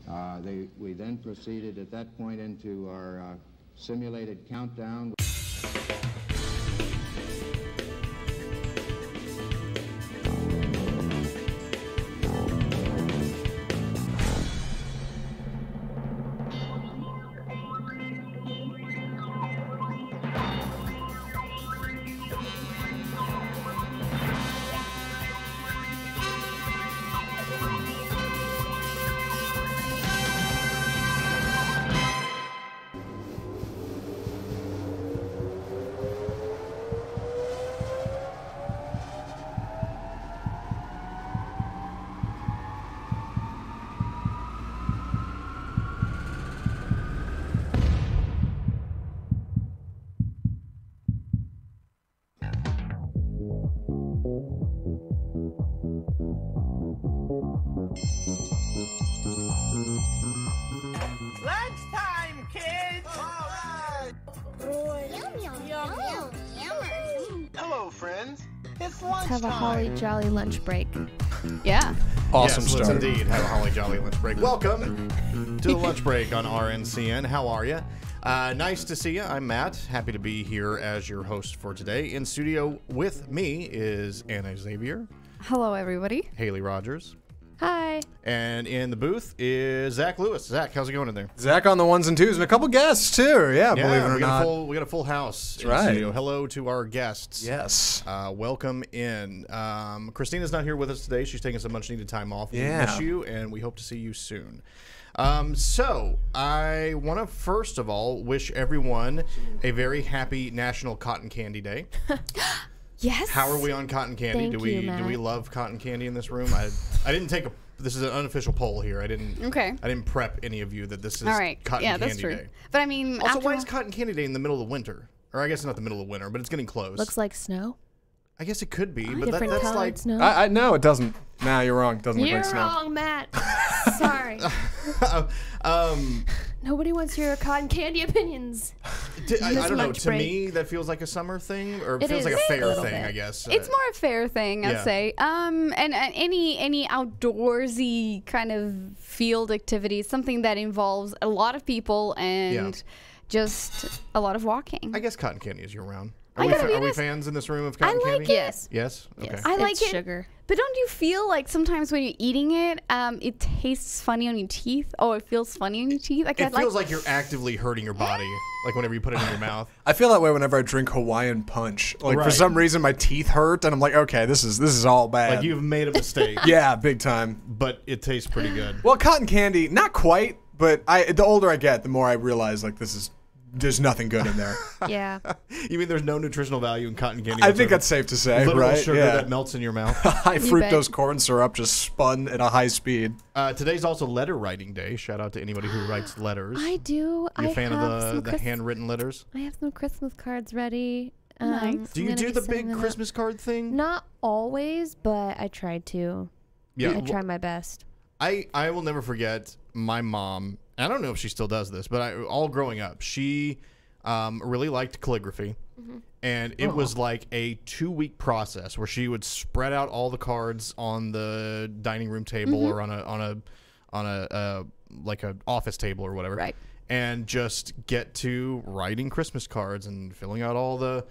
We then proceeded at that point into our simulated countdown. Lunchtime, kids! All right! Hello, friends. It's lunchtime. Let's have a holly jolly lunch break. Yeah. Awesome yes, start. Let's indeed have a holly jolly lunch break. Welcome to the lunch break on RNCN. How are you? Nice to see you. I'm Matt. Happy to be here as your host for today. In studio with me is Anna Xavier. Hello, everybody. Haley Rogers. Hi. And in the booth is Zach Lewis. Zach, how's it going in there? Zach on the ones and twos, and a couple guests too. Yeah, believe it or not. We got a full house. That's right. Studio. Hello to our guests. Yes. Welcome in. Christina's not here with us today. She's taking some much needed time off. We miss you, and we hope to see you soon. So I want to first of all wish everyone a very happy National Cotton Candy Day. Yes. How are we on cotton candy? Thank do we you, Matt. do we love cotton candy in this room? I didn't take a. This is an unofficial poll here. I didn't prep any of you that this is All right. cotton yeah, candy that's true. day. But I mean, Also, after why is Cotton Candy Day in the middle of the winter? Or I guess not the middle of winter, but it's getting close. Looks like snow. I guess it could be, but Different that's colored like snow. I no, it doesn't. Nah, you're wrong. It doesn't You're look like snow. wrong, Matt. Sorry. Nobody wants your cotton candy opinions. I don't know. lunch To break. me, that feels like a summer thing, or it It feels is like a a fair little thing. bit. I guess it's more a fair thing, I'd yeah. say. And any outdoorsy kind of field activity is something that involves a lot of people and just a lot of walking. I guess cotton candy is year round. I Are, gotta be are we honest, fans in this room of cotton I like candy? it. Yes. Yes. Okay. Yes. I like It's it. sugar. But don't you feel like sometimes when you're eating it, it tastes funny on your teeth? Oh, it feels funny on your teeth? Like, It feels like you're actively hurting your body, like whenever you put it in your mouth. I feel that way whenever I drink Hawaiian Punch. Like for Right. some reason, my teeth hurt, and I'm like, okay, this is all bad. Like you've made a mistake, yeah, big time. but it tastes pretty good. Well, cotton candy, not quite, but the older I get, the more I realize like there's nothing good in there. Yeah. You mean there's no nutritional value in cotton candy? I think that's safe to say, literal right? sugar Yeah. that melts in your mouth. High You fructose bet. corn syrup just spun at a high speed. Today's also letter writing day. Shout out to anybody who writes letters. I do. You a I fan have of some the handwritten letters? I have some Christmas cards ready. Nice. Do you do the big Christmas card thing? Not always, but I try to. Yeah. I try my best. I will never forget my mom. I don't know if she still does this, but all growing up, she really liked calligraphy. And it was like a 2-week process where she would spread out all the cards on the dining room table or on a like a office table or whatever. Right. And just get to writing Christmas cards and filling out all the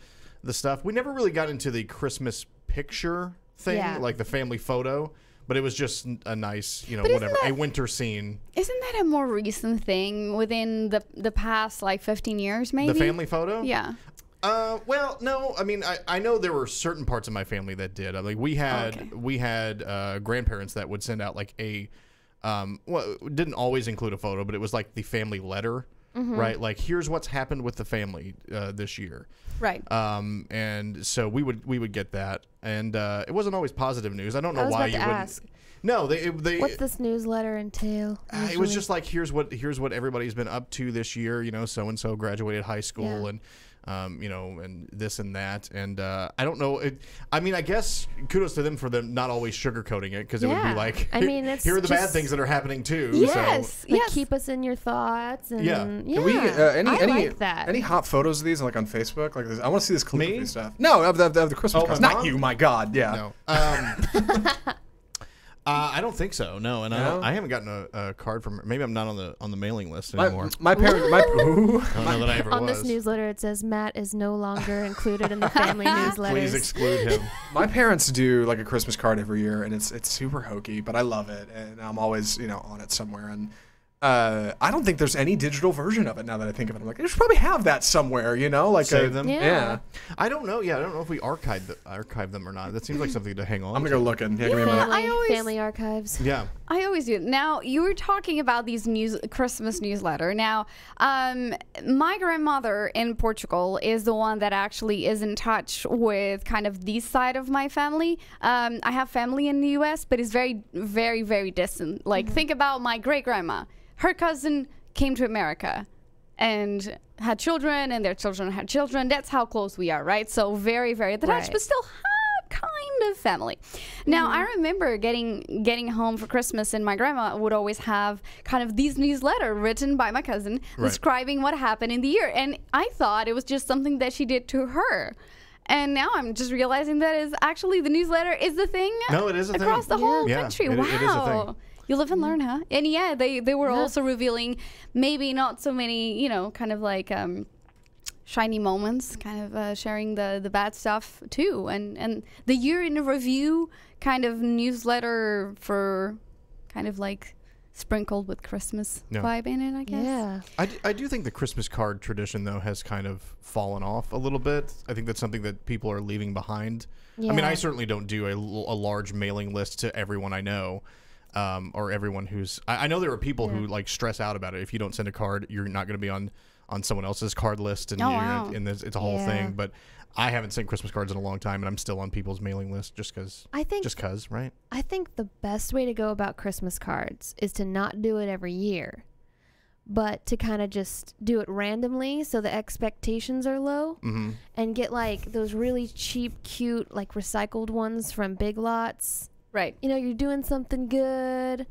stuff. We never really got into the Christmas picture thing, Yeah. like the family photo, but it was just a nice, But isn't whatever, that- a winter scene. Isn't that a more recent thing within the past, like, 15 years, maybe? The family photo? Yeah. Well, no. I mean, I know there were certain parts of my family that did. I mean, we had grandparents that would send out like a, well, it didn't always include a photo, but it was like the family letter, right? Like, here's what's happened with the family this year. Right. And so we would get that, and it wasn't always positive news. I don't know I was why about you to wouldn't. ask. No, they. What's this newsletter entail? It was usually? just like here's what everybody's been up to this year. So and so graduated high school, and and this and that, and I don't know. I mean, I guess kudos to them for them not always sugarcoating it, because it would be Yeah. like, I mean, it's here are the bad just- things that are happening too. Yes. So. Like, yes. keep us in your thoughts. And Yeah. yeah. Can we I like that. any hot photos of these like on Facebook? Like this, I want to see this calligraphy Me? stuff. No, of the Christmas Oh, cards. my Not mom? you, my God. Yeah. No. I don't think so. No, and No? I haven't gotten a card from her. Maybe I'm not on the mailing list My, anymore. my parents, my ooh. I don't know that I ever On was. this newsletter, it says Matt is no longer included in the family newsletters. Please exclude him. My parents do like a Christmas card every year, and it's super hokey, but I love it, and I'm always on it somewhere. And I don't think there's any digital version of it now that I think of it. I'm like, they should probably have that somewhere, like Save them? Yeah. I don't know. Yeah, I don't know if we archive them or not. That seems like something to hang on. I'm gonna go looking. Yeah, give me a minute. Family archives. Yeah. I always do. Now, you were talking about these Christmas newsletter. Now, my grandmother in Portugal is the one that actually is in touch with kind of this side of my family. I have family in the U.S., but it's very, very, very distant. Like, think about my great-grandma. Her cousin came to America and had children, and their children had children. That's how close we are, right? So very, very attached, Right. but still kind of family. Now, I remember getting home for Christmas, and my grandma would always have kind of these newsletter written by my cousin describing what happened in the year. And I thought it was just something that she did to her. And now I'm just realizing that is actually the newsletter is the thing. No, it is a thing. Across the whole Yeah, country. it Wow. is a thing. You live and learn, huh? And yeah, they were also revealing maybe not so many, kind of like shiny moments, kind of sharing the bad stuff too. And the year in a review kind of newsletter for kind of like sprinkled with Christmas vibe in it, I guess. Yeah. I do think the Christmas card tradition, though, has kind of fallen off a little bit. I think that's something that people are leaving behind. Yeah. I mean, I certainly don't do a large mailing list to everyone I know. Or everyone who's I know there are people who like stress out about it. If you don't send a card, you're not going to be on someone else's card list, and it's a whole thing. But I haven't sent Christmas cards in a long time, and I'm still on people's mailing list just because. Right? I think the best way to go about Christmas cards is to not do it every year, but to kind of just do it randomly so the expectations are low, and get like those really cheap, cute, like recycled ones from Big Lots. Right. You're doing something good.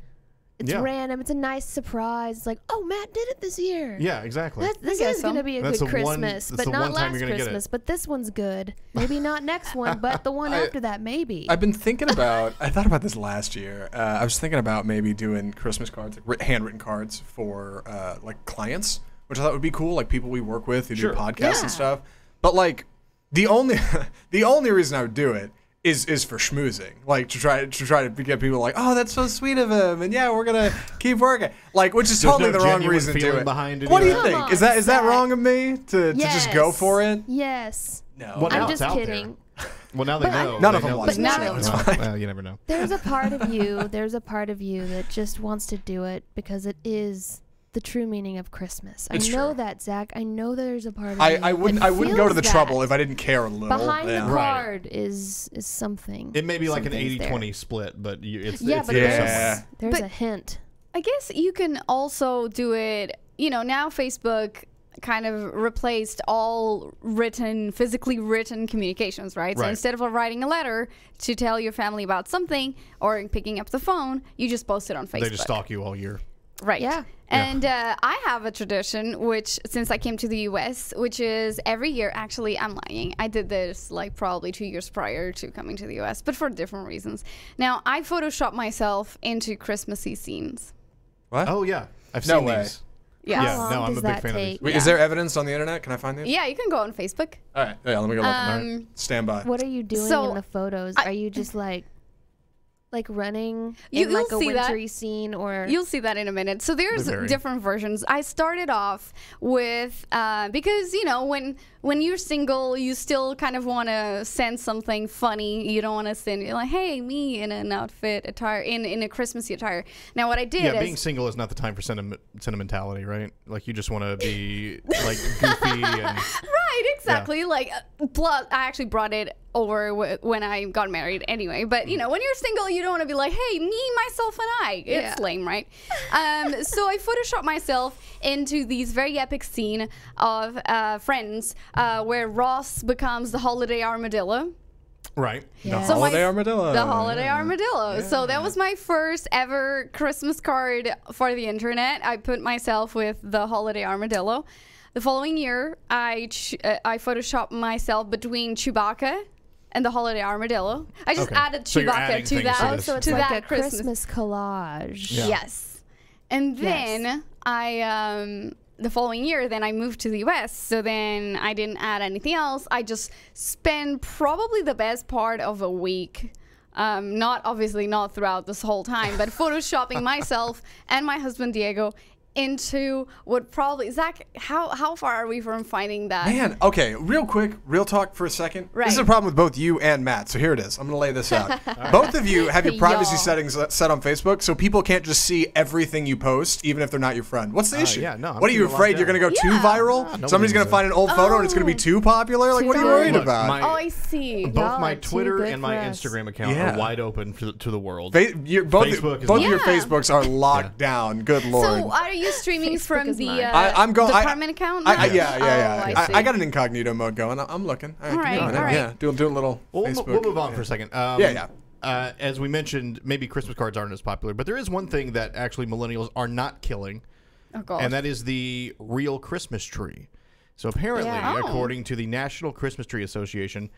It's random. It's a nice surprise. It's like, oh, Matt did it this year. Yeah, exactly. This is going to be a That's good the one- Christmas, that's but the not one time last you're gonna get it. Christmas. But this one's good. Maybe not next one, but the one after that, maybe. I've been thinking about. I thought about this last year. I was thinking about maybe doing Christmas cards, like handwritten cards for like clients, which I thought would be cool, like people we work with who do podcasts and stuff. But like the only reason I would do it is for schmoozing, like to try to get people like, oh, that's so sweet of him, and yeah, we're gonna keep working, like, which is There's totally no the wrong genuine reason to do feeling it. behind What do you any of think? on, Is that Zach. wrong of me to just go for it? Yes. No. Well, now I'm it's just out kidding. Well, now they But know. None They of them know watch that the it's show. out. It's Well, fine. well, you never know. There's a part of you that just wants to do it because it is the true meaning of Christmas. It's I know true. that, Zach. I know there's a part of I you wouldn't that go to feels the that. trouble if I didn't care a little. Behind yeah. the Right. card is something. It may be like an Something's there. 80-20 split, but it's Yeah, it's but there Yeah. somewhere. there's But- a hint. I guess you can also do it, now Facebook kind of replaced all physically written communications, right? So Right. instead of writing a letter to tell your family about something or picking up the phone, you just post it on Facebook. They just stalk you all year. Right. Yeah. And I have a tradition, which since I came to the U.S., which is every year. Actually, I'm lying. I did this like probably 2 years prior to coming to the U.S., but for different reasons. Now, I Photoshop myself into Christmassy scenes. What? Oh yeah, I've No seen way. these. Yes. Yeah, How no, long I'm a does big that fan of these. take? Wait, is there evidence on the internet? Can I find these? Yeah, you can go on Facebook. All right. Yeah, let me go look. All right. Stand by. What are you doing So, in the photos? Are you just like running You- in like you'll a see that. wintry scene, or You'll see that in a minute. So there's Very. different versions. I started off with because when you're single, you still kind of want to send something funny. You don't want to send like, hey, me in an outfit attire in a Christmassy attire. Now what I did Yeah, is being single is not the time for sentimentality, right? Like you just want to be like goofy and right, exactly. Like plus I actually brought it over when I got married anyway. But when you're single, you don't want to be like, hey, me, myself, and I. It's lame, right? So I photoshopped myself into these very epic scene of Friends where Ross becomes the holiday armadillo. right. Yeah. No. So Holiday armadillo. The holiday armadillo. So that was my first ever Christmas card for the internet. I put myself with the holiday armadillo. The following year, I photoshopped myself between Chewbacca and the holiday armadillo. I just Okay. added So you're adding Chewbacca to things that. to Oh, so it's to like that a Christmas collage. Yeah. Yes. And then Yes. I the following year then I moved to the US. So then I didn't add anything else. I just spent probably the best part of a week. Not throughout this whole time, but photoshopping myself and my husband Diego into what probably Zach, how far are we from finding that? Man, okay, real quick, real talk for a second. Right. This is a problem with both you and Matt, so here it is. I'm going to lay this out. Both of you have your privacy Y'all. settings set on Facebook, so people can't just see everything you post, even if they're not your friend. What's the issue? yeah, no, I'm what are you keeping it afraid locked you're going to go down. too viral? nobody Somebody's going needs to find an old photo and it's going to be too popular? Like, Too what are you good. worried Look, about? my- Oh, I see. Both Y'all my are too Twitter good and my for us. Instagram account Yeah. are wide open to the world. Both Facebook is both of mine. your Yeah. Facebooks are locked down. Good lord. So are you streaming Facebook from is the mine. I'm going. the permanent account? now? Yeah. Oh, I see. I got an incognito mode going. I'm looking. All right, give me a minute. all right. Yeah, doing a little Well, Facebook. we'll move on for a second. Yeah. As we mentioned, maybe Christmas cards aren't as popular, but there is one thing that actually millennials are not killing, Oh god. and that is the real Christmas tree. So apparently, Yeah. Oh. according to the National Christmas Tree Association,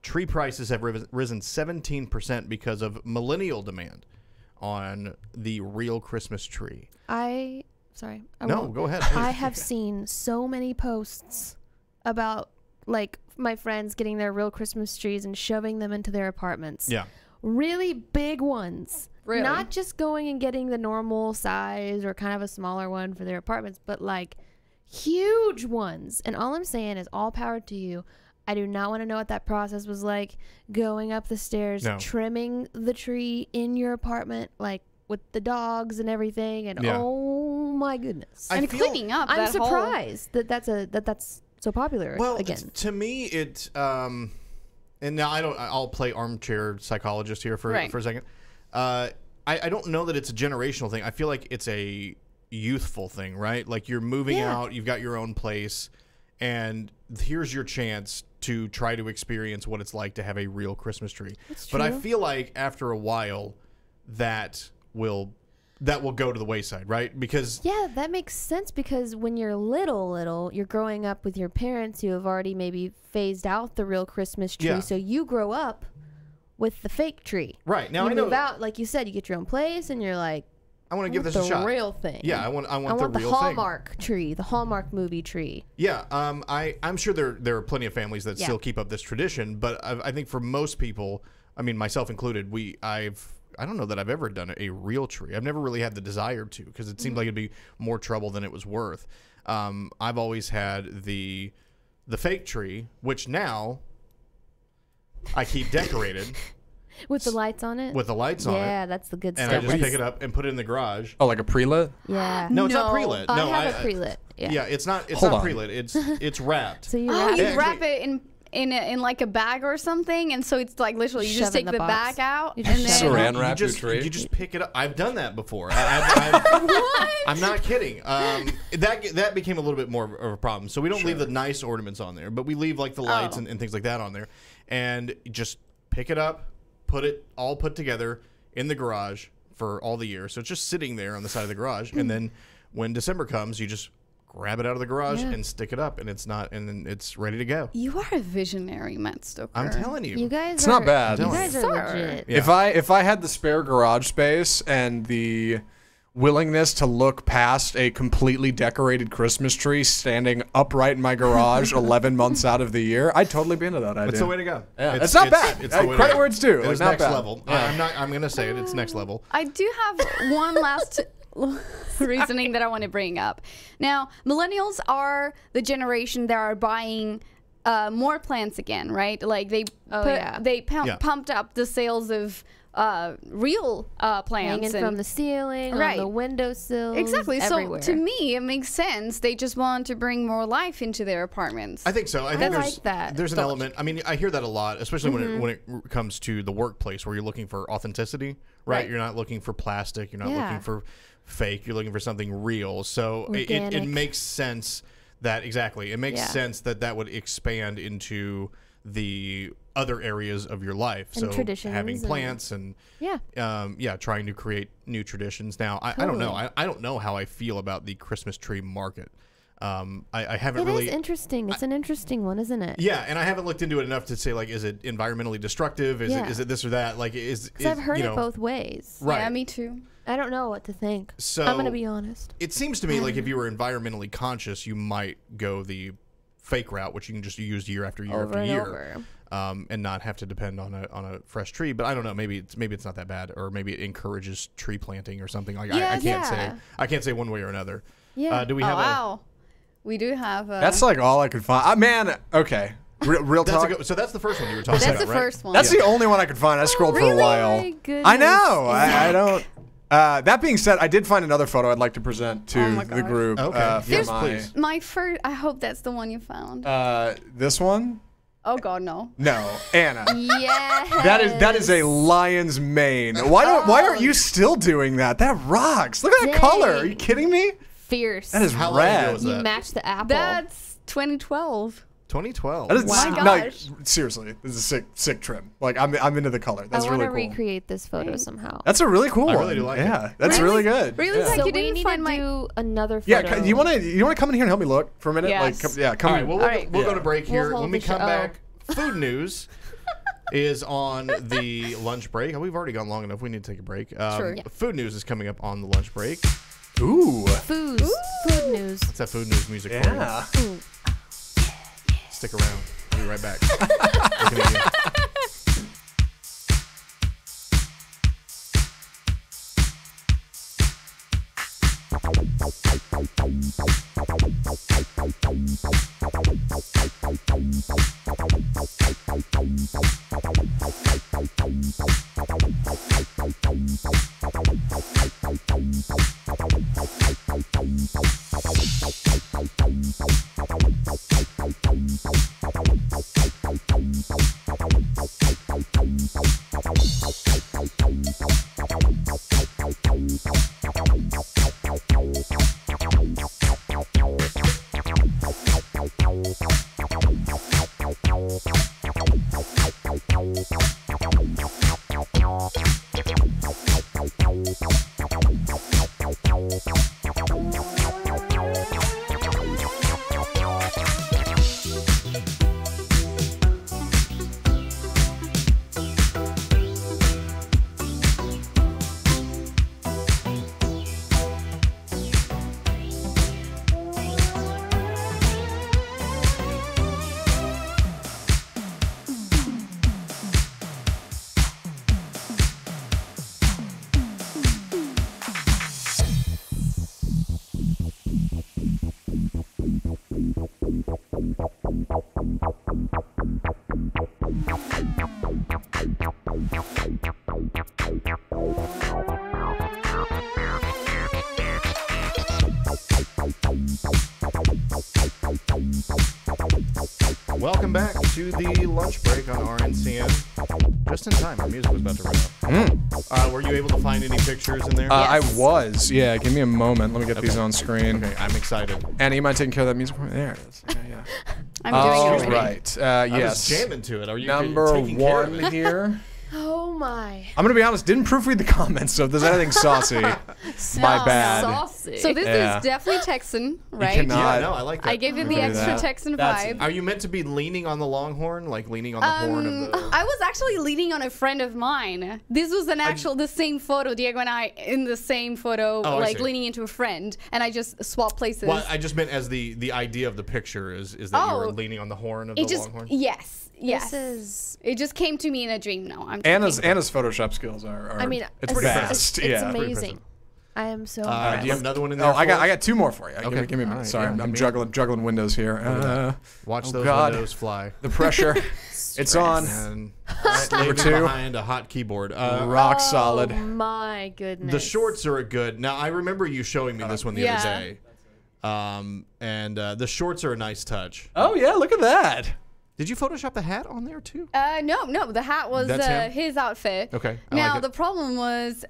tree prices have risen 17% because of millennial demand on the real Christmas tree. Sorry. No, won't. go ahead. I Please. have seen so many posts about like my friends getting their real Christmas trees and shoving them into their apartments. Yeah. Really big ones. Really? Not just going and getting the normal size or kind of a smaller one for their apartments, but like huge ones. And all I'm saying is all power to you. I do not want to know what that process was like going up the stairs, No. trimming the tree in your apartment, like with the dogs and everything. And Yeah. oh my goodness. I and feel- cleaning up. I'm that whole- surprised that's so popular Well, again. to me, it and now I'll play armchair psychologist here for Right. a second. I don't know that it's a generational thing. I feel like it's a youthful thing, right? Like you're moving Yeah. out, you've got your own place, and here's your chance to try to experience what it's like to have a real Christmas tree. That's But I true. feel like after a while, that will go to the wayside, right? Because Yeah, that makes sense because when you're little, you're growing up with your parents who have already maybe phased out the real Christmas tree. Yeah. So you grow up with the fake tree. right now you I know move out, like you said, you get your own place and you're like, I want to give this the a shot. real thing. Yeah, I want I want the the real thing. Hallmark tree, the Hallmark movie tree. Yeah, I'm sure there are plenty of families that Yeah. still keep up this tradition, but I think for most people, I mean myself included, I don't know that I've ever done a real tree. I've never really had the desire to because it seemed like it'd be more trouble than it was worth. I've always had the fake tree, which now I keep decorated With the lights on it? with the lights on it, Yeah, that's the good and stuff. I just pick it up and put it in the garage. Oh, like a pre-lit? Yeah. No, it's not No. pre-lit. I No, have a pre-lit. Yeah. Yeah, it's not Hold on. pre-lit. It's wrapped. So you Oh, wrap you it. Yeah, wrap it in like a bag or something, and so it's like literally you Shove just it in take the the box. bag out You and just then shove it Saran wrap your just, tree? You just pick it up. I've done that before. what? I'm not kidding. That became a little bit more of a problem. So we don't leave the nice ornaments on there, but we leave like the lights Oh. and things like that on there, and just pick it up, put it all put together in the garage for all the year. So it's just sitting there on the side of the garage, and then when December comes, you just grab it out of the garage Yeah. and stick it up, and then it's ready to go. You are a visionary, Matt Stoker. I'm telling you. You guys It's are, not bad. You guys are Sir. legit. Yeah. If I had the spare garage space and the willingness to look past a completely decorated Christmas tree standing upright in my garage 11 months out of the year, I'd totally be into that idea. It's the way to go. Yeah. It's not bad. It's the way to Credit go. where it's due. It Like, is not next bad. level. Yeah. I'm gonna say it. It's next level. I do have one last reasoning that I want to bring up. Now, millennials are the generation that are buying more plants again, right? Like they yeah. Yeah. pumped up the sales of real plants Hanging and from the ceiling, Right. on the windowsills. exactly. Everywhere. So to me, it makes sense. They just want to bring more life into their apartments. I think so. I think like that. there's an So element. I mean, I hear that a lot, especially when it comes to the workplace where you're looking for authenticity, right? Right. You're not looking for plastic. You're not Yeah. looking for fake. You're looking for something real. So it Organic. makes sense that it makes Yeah. sense that would expand into the other areas of your life. And so traditions having and- plants and yeah. trying to create new traditions. Now, I don't know. I don't know how I feel about the Christmas tree market. I haven't It really. is interesting. It's an interesting one, isn't it? Yeah, and I haven't looked into it enough to say like, is it environmentally destructive? Is it this or that? Like, is 'Cause I've heard you it know, both ways. right? Yeah, me too. I don't know what to think. So I'm gonna be honest. It seems to me like if you were environmentally conscious, you might go the fake route, which you can just use year after year Over after and year, over. and not have to depend on a fresh tree. But I don't know. Maybe it's not that bad, or maybe it encourages tree planting or something. Like I can't say one way or another. Yeah. Do we Oh, have wow. We do have. That's like all I could find. Man, okay. Real talk. so that's the first one you were talking That's about, the right? first one. That's the only one I could find. I scrolled for a Really? while. My goodness. I know. I don't. That being said, I did find another photo I'd like to present to Oh my the gosh. group. Okay. For Yes, my- please. My first. I hope that's the one you found. This one? Oh God, no. No, Anna. Yeah. That is a lion's mane. Why aren't you still doing that? That rocks. Look at that Dang. color. Are you kidding me? Fierce. That is How long ago rad. was You that? match the apple. That's 2012. 2012. That is My no, gosh. seriously, this is a sick trim. Like I'm into the color. That's I want really to cool. recreate this photo somehow. That's a really cool I one. really do like it. Yeah, that's really good. Really? Yeah. Like So you we didn't need find to my. do another photo. Yeah, you want to come in here and help me look for a minute? Yes. Come. All right, well, All right. we'll go to break here. hold When we the come show. back, food news is on the lunch break. Oh, we've already gone long enough. We need to take a break. Sure. Yeah. Food news is coming up on the lunch break. Ooh. Food news. It's that food news music for Yeah. you. Stick around. We'll be right back. Looking at you. Welcome back to the lunch break on RNCN. Just in time, our music was about to run out. Were you able to find any pictures in there? I was. Yeah, give me a moment. Let me get these on screen. Okay, I'm excited. Anna, you mind taking care of that music for me? There it is. Yeah. I'm All doing it already. right. I Yes. was jamming to it. Are you Number taking care of one it? here. Oh my. I'm gonna be honest. Didn't proofread the comments, so if there's anything saucy, my bad. Saucy. So this Yeah. is definitely Texan, right? cannot- Yeah, no, I like that. I gave it the do extra that. Texan That's- vibe. Are you meant to be leaning on the longhorn, like leaning on the horn of the? I was actually leaning on a friend of mine. This was the same photo. Diego and I in the same photo, Oh, I like see. leaning into a friend, and I just swapped places. Well, I just meant as the idea of the picture is that you were leaning on the horn of it the just longhorn. yes. This is. It just came to me in a dream. No, I'm Anna's joking. Photoshop skills are I mean, it's pretty it's- fast. It's Yeah. amazing. I am so Do impressed. you have another one in there? Oh, I for us? got two more for you. Okay. Give me a minute. All right, Sorry, yeah, I'm give me- juggling windows here. Watch oh, those God. windows fly. The pressure. It's on. And Number leaving two. behind a hot keyboard. Rock solid. Oh my goodness. The shorts are a good. Now I remember you showing me this one the Yeah. other day. And the shorts are a nice touch. Oh yeah, look at that. Did you Photoshop the hat on there too? No. The hat was That's him? his outfit. Okay, I Now like it. the problem was,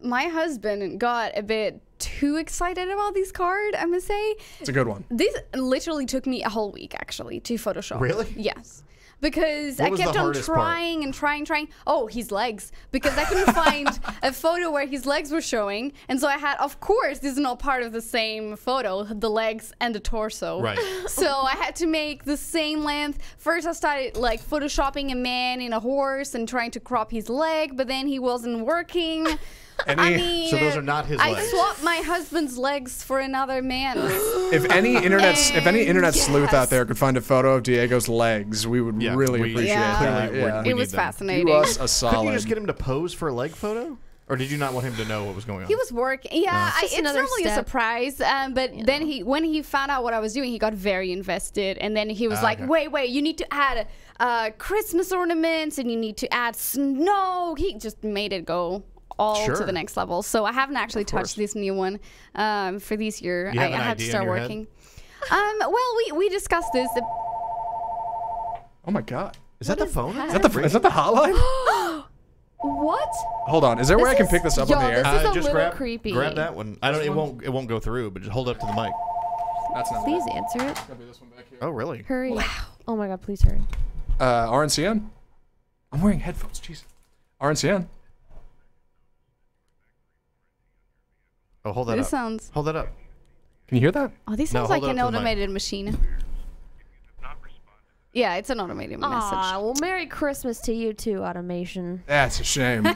my husband got a bit too excited about this card. I must say. It's a good one. This literally took me a whole week actually to Photoshop. Really? Yes. because What I was the kept on hardest part? trying and trying. Oh, his legs, because I couldn't find a photo where his legs were showing, and so I had, of course, this is not part of the same photo, the legs and the torso. Right. So I had to make the same length. First, I started like photoshopping a man in a horse and trying to crop his leg, but then he wasn't working. I mean, So those are not his I legs. swapped my husband's legs for another man's. If any internet sleuth out Yes. there could find a photo of Diego's legs, we would really appreciate Yeah. that. Clearly, Yeah. we It need was them. fascinating. Do us a Couldn't solid. you just get him to pose for a leg photo? Or did you not want him to know what was going on? He was working. Yeah, It's just it's another normally a step. surprise. But then when he found out what I was doing, he got very invested. And then he was like, okay. wait, you need to add Christmas ornaments and you need to add snow. He just made it go all Sure. to the next level. So I haven't actually touched this new one for this year. You have I an had to idea in start your head? working. Well, we discussed this. Oh my God. Is that the phone? that? Is that the hotline? What? Hold on. Is there a way I can is- pick this up yo, on the air? this is a just little creepy. Grab that one. I don't. It won't go through. But just hold it up to the mic. That's not Please it. answer it. Gotta be this one back here. Oh, really? Hurry. Wow. Oh my God, please hurry. RNCN? I'm wearing headphones. Jeez. RNCN? Oh, hold that This up. sounds. Hold that up. Can you hear that? Oh, this No, sounds hold like it an up to the mic. automated machine. Yeah, it's an automated message. Aw, well, Merry Christmas to you too, automation. That's a shame.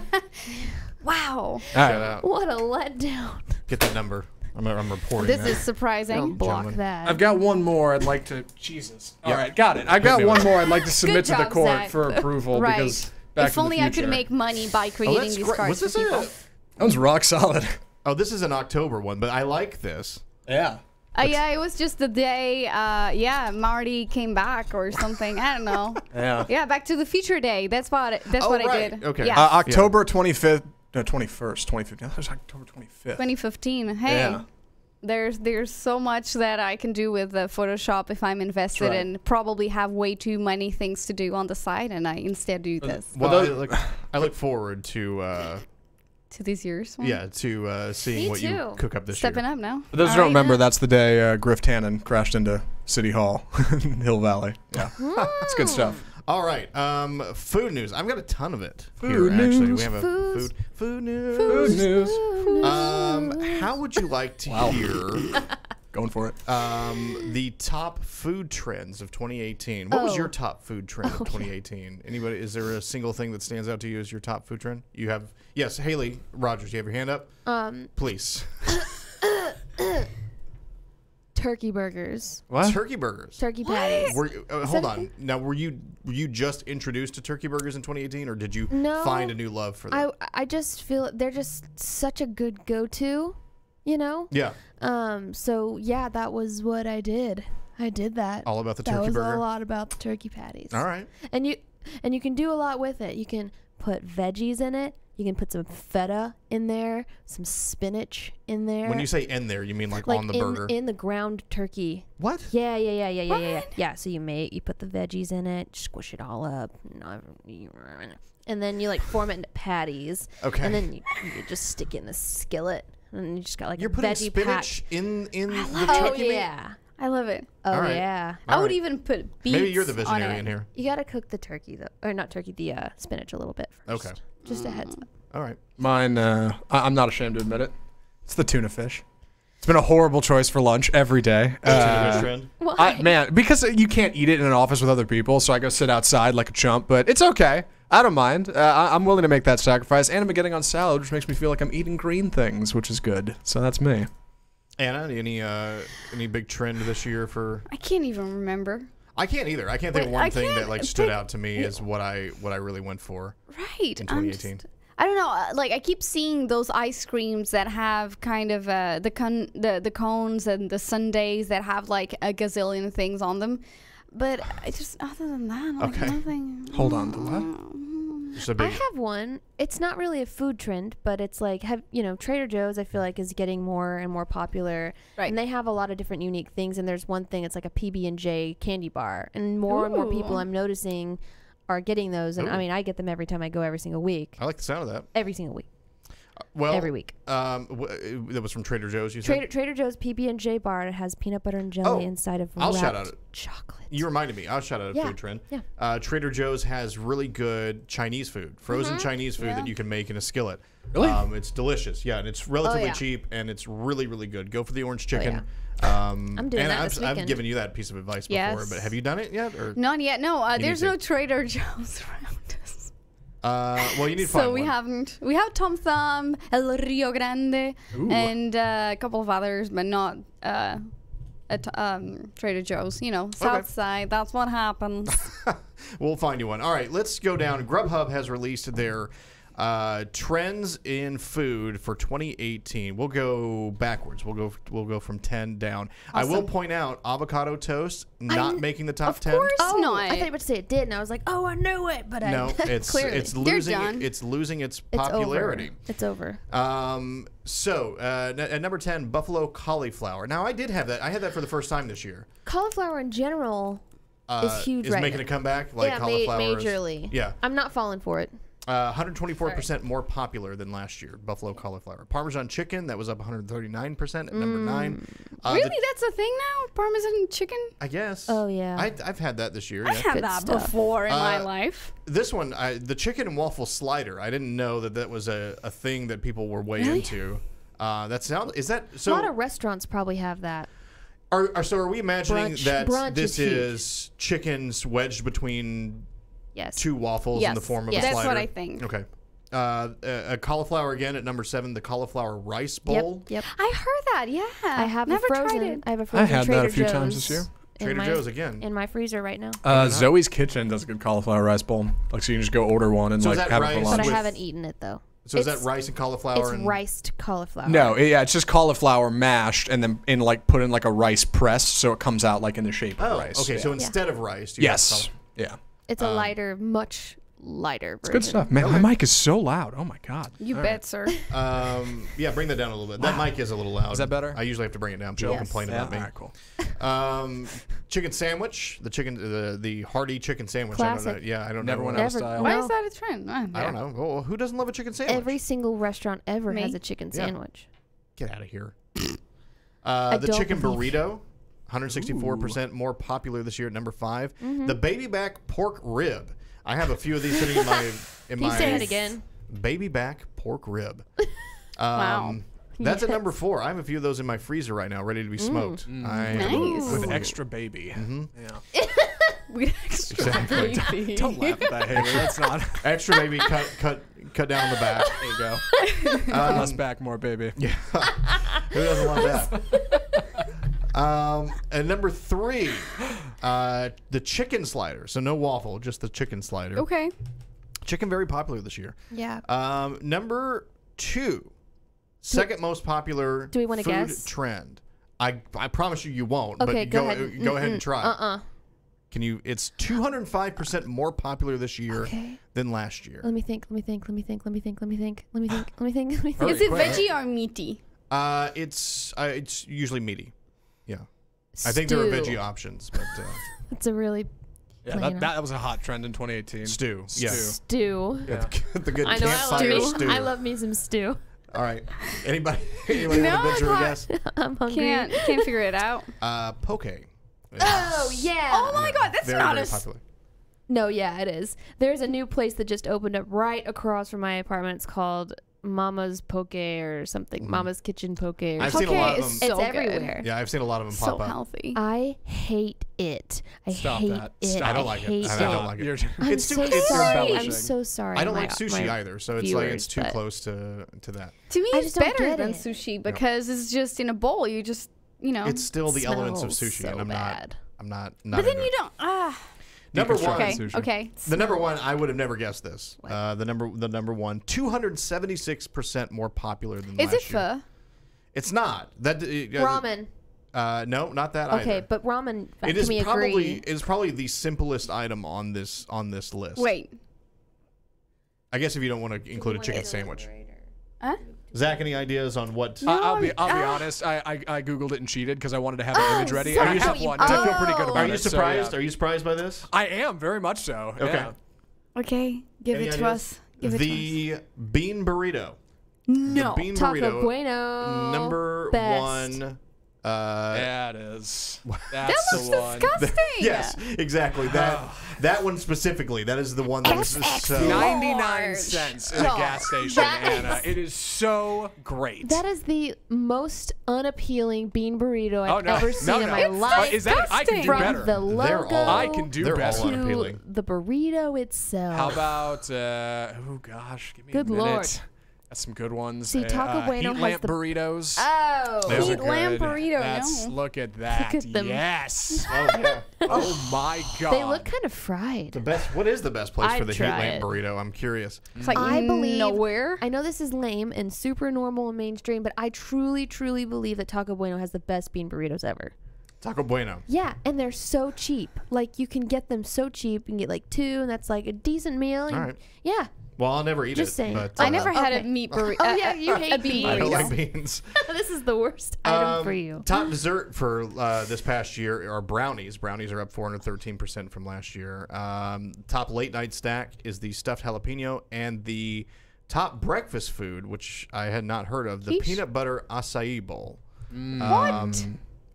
Wow. All Shout right. out. What a letdown. Get that number. I'm reporting This that. is surprising. Block gentlemen. that. I've got one more I'd like to. Jesus. All Yeah. right, got it. I've got me one with it. more I'd like to submit to the job, court Zach. for approval Right. because back If to the only I could future. make money by Oh, creating that's these great. cards Was for this people. That one's rock solid. Oh, this is an October one, but I like this. Yeah. Yeah, it was just the day, Marty came back or something. I don't know. Yeah. Yeah, Back to the Future Day. That's what Oh, I right. did. Okay. Yeah. October 25th. No, 21st. 2015. That was October 25th. 2015. Hey. Yeah. There's so much that I can do with Photoshop if I'm invested right. and probably have way too many things to do on the side, and I instead do this. Well, I look forward to To these years. seeing Me what you too. cook up this Stepping year. up now. For those who All don't right. remember, that's the day Griff Tannen crashed into City Hall in Hill Valley. Yeah. That's good stuff. All right, food news. I've got a ton of it Food here. Actually, news. we have a Foos. food news. Good news. How would you like to hear Going for it. the top food trends of 2018? What was Oh. your top food trend of 2018? Anybody? Is there a single thing that stands out to you as your top food trend? You have yes, Haley Rogers. You have your hand up. Please. Turkey burgers. What? Turkey burgers. Turkey patties. Were you, hold on. Now, were you just introduced to turkey burgers in 2018, or did you No. find a new love for them? I just feel they're just such a good go-to, you know? Yeah. So yeah, that was what I did. I did that. All about the that turkey was burger? a lot about the turkey patties. All right. And you can do a lot with it. You can put veggies in it. You can put some feta in there, some spinach in there. When you say in there, you mean like like on the in, burger? in the ground turkey. What? Yeah. Yeah, so you put the veggies in it, squish it all up, and then you like form it into patties. Okay. And then you just stick it in the skillet, and you just got like You're a putting veggie spinach pack. in the Oh turkey meat? yeah. I love it. Oh All right. yeah. I All would right. even put beets Maybe you're the on visionary it. in here. You gotta cook the turkey though, or not turkey, the spinach a little bit first. Okay. Just a heads up. All right. Mine, I'm not ashamed to admit it. It's the tuna fish. It's been a horrible choice for lunch every day. Tuna fish trend? Why? Man, because you can't eat it in an office with other people, so I go sit outside like a chump, but it's okay. I don't mind. I'm willing to make that sacrifice, and I'm getting on salad, which makes me feel like I'm eating green things, which is good. So that's me. Anna, any big trend this year for? I can't even remember. I can't either. I can't think of Wait, one I thing that can't like stood pick- out to me as what I really went for Right. in I'm 2018. just- I don't know. Like I keep seeing those ice creams that have kind of the cones and the sundaes that have like a gazillion things on them, but I just other than that, like Okay. nothing. Hold on to what? Just a I big. have one. It's not really a food trend, but it's like Trader Joe's. I feel like is getting more and more popular, Right. and they have a lot of different unique things. And there's one thing. It's like a PB&J candy bar, and more people Ooh. I'm noticing are getting those. And I Ooh. mean, I get them every time I go, every single week, I like the sound of that. every single week. Well, every week. That was from Trader Joe's. You said Trader Joe's PB&J bar. It has peanut butter and jelly inside of I'll wrapped shout out it. chocolate. You reminded me. I'll shout out a food trend. Yeah. Trader Joe's has really good Chinese food, frozen Chinese food that you can make in a skillet. Really? It's delicious. Yeah, and it's relatively cheap, and it's really, really good. Go for the orange chicken. I'm doing that this I've weekend. given you that piece of advice before, Yes. but have you done it yet? Or Not yet. No, there's need to. no Trader Joe's around us. well, you need to find So one. we haven't. We have Tom Thumb, El Rio Grande, and a couple of others, but not at Trader Joe's. You know, South Side. That's what happens. We'll find you one. All right, let's go down. Grubhub has released their trends in food for 2018. We'll go backwards. We'll go from 10 down. Awesome. I will point out avocado toast not making the top 10. Of course Oh, not. I thought you were about to say it did, and I was like, oh, I knew it, but No, I it's clearly it's They're losing done. it's losing its It's popularity. over. It's over. So at number 10, buffalo cauliflower. Now I did have that. I had that for the first time this year. Cauliflower in general is huge Is right making now. a comeback like Yeah, cauliflower. majorly. Yeah. I'm not falling for it. 124% more popular than last year, buffalo cauliflower. Parmesan chicken, that was up 139% at number 9. Really, that's a thing now? Parmesan chicken? I guess. Oh, yeah. I've had that this year. I've Yeah. had Good that stuff. before in my life. This one, the chicken and waffle slider, I didn't know that was a thing that people were way Really? into. Is that A so? lot of restaurants probably have that. Are we imagining that Brunch this is huge. is chickens wedged between Yes. 2 waffles in the Yes. form of Yes. a That's slider? what I think. Okay. A cauliflower again at number 7, the cauliflower rice bowl. Yep. I heard that, yeah. I have Never a frozen. tried it. I have a frozen had that Trader a few Joe's times this year. in Trader my- Joe's again. in my freezer right now. Zoe's Kitchen does a good cauliflower rice bowl. Like, so you can just go order one and So is like that have it for rice But lunch. I with- haven't eaten it though. So is that It's- rice and cauliflower? It's and riced cauliflower. No, yeah, it's just cauliflower mashed and then put in like a rice press, so it comes out like in the shape of Oh, rice. okay. Yeah. So instead of rice, you have yes, yeah, It's a lighter, much lighter version. good stuff. Man, my mic is so loud. Oh my god. You bet, sir. Yeah, bring that down a little bit. That mic is a little loud. Is that better? I usually have to bring it down. People Yes. complain Yeah. about me. All right, cool. Chicken sandwich, the hearty chicken sandwich. Classic. I don't know. Yeah, I don't Never know. went out of Never- style. Why No. is that a trend? I don't know. Well, who doesn't love a chicken sandwich? Every single restaurant ever Me? has a chicken Yeah. sandwich. Get out of here. I The don't chicken believe burrito, 164% more popular this year at number 5. Mm-hmm. The baby back pork rib. I have a few of these sitting in my Can you say it again? baby back pork rib. Wow. That's at number 4. I have a few of those in my freezer right now, ready to be smoked. Nice. With extra baby. Mm-hmm. Yeah. We extra baby. Don't laugh at that, Haley. That's not. Extra baby cut down the back. There you go. Less back, more baby. Yeah. Who doesn't want that? And number 3, the chicken slider. So no waffle, just the chicken slider. Okay. Chicken very popular this year. Yeah. Number 2, second most popular do we wanna food guess? trend. I promise you won't. Okay, but go ahead. Go ahead and try. Uh-uh. Can you? It's 205% more popular this year Okay. than last year. Let me think. Hurry, Is it quick. veggie or meaty? It's usually meaty. Yeah. I think there are Stew. veggie options, but It's a really Yeah, that was a hot trend in 2018. stew. Yeah. stew. Yeah. The good I know. campfire I stew. I love me some stew. All right. Anybody No, want to I venture a thought- guess? I'm hungry. Can't figure it out. Poke. Oh yeah. Oh my god, that's Very, not very a. popular. No, yeah, it is. There's a new place that just opened up right across from my apartment. It's called Mama's Poke or something. Mama's Kitchen Poke. Or I've something. seen a lot of is them. It's so everywhere. good. Yeah, I've seen a lot of them So pop up. healthy. I hate it. I Stop hate that. it. Stop. I don't like it. hate I don't like it. You're- I'm It's too- so it's sorry. I'm embellishing. so sorry. I don't my- like sushi my either, so it's like it's viewers, too but- close to that. To me, I it's just don't better get than it. sushi because it's just in a bowl. You just, It's still the elements of smells sushi, so and I'm bad. not. But then into you it. don't. Number Deconstruct one. Okay. sushi. Okay. The number 1, I would have never guessed this. The number 1, 276% more popular than Is last it year. pho? It's not. That Ramen. No, not that Okay, either. but ramen. It Can is we probably agree? it is probably the simplest item on this list. Wait. I guess if you don't want to include a chicken sandwich. Huh? Zach, any ideas on what? I'll be honest. I googled it and cheated because I wanted to have an image ready. so I have you- one. And I feel pretty good oh. about Are it. you so, surprised? yeah. Are you surprised by this? I am very much so. Okay. Yeah. Okay. Give Any it to ideas? us. Give it to us. The bean burrito. No. The bean Taco burrito, Bueno. number Best. one. That is. That That's looks the one. disgusting. Yes, exactly. That one specifically. That is the one that is so. 99 cents in a gas station, that Anna. It is so great. That is the most unappealing bean burrito I've no. ever seen No, in no. my It's life. Is that I can do From better. the logo I can do they're better. all to unappealing. the burrito itself. How about oh gosh, give me Good a minute. Lord. That's some good ones. See, Taco Bueno heat has lamp the- burritos. Oh, Those are heat lamp good. burrito. That's, No. Look at that. Look at them. Yes. Oh yeah. Oh my God. They look kind of fried. The best. What is the best place for I'd the heat try lamp it. burrito? I'm curious. It's like I believe nowhere. I know this is lame and super normal and mainstream, but I truly, truly believe that Taco Bueno has the best bean burritos ever. Taco Bueno. Yeah, and they're so cheap. Like you can get them so cheap. You can get like 2, and that's like a decent meal. And All right. Yeah. Well, I'll never eat Just it. saying. But, I never had a Okay. meat burrito. Oh yeah, you a hate bean I don't burritos. like beans. This is the worst item for you. Top dessert for this past year are brownies. Brownies are up 413% from last year. Top late night snack is the stuffed jalapeno, and the top breakfast food, which I had not heard of, the Yeesh. peanut butter acai bowl. What?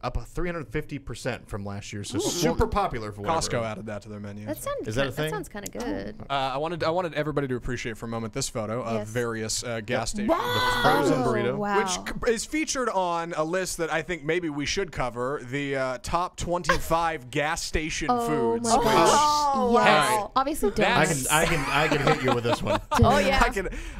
Up 350% from last year, so super popular for whatever. Costco added that to their menu. That sounds. Is that a That thing? sounds kind of good. I wanted everybody to appreciate for a moment this photo of Yes. various gas stations. Frozen burrito. Wow. Which is featured on a list that I think maybe we should cover, the top 25 gas station Oh foods. my gosh. Oh, Yes. wow. Obviously That's- donuts. I can hit you with this one. Oh yeah.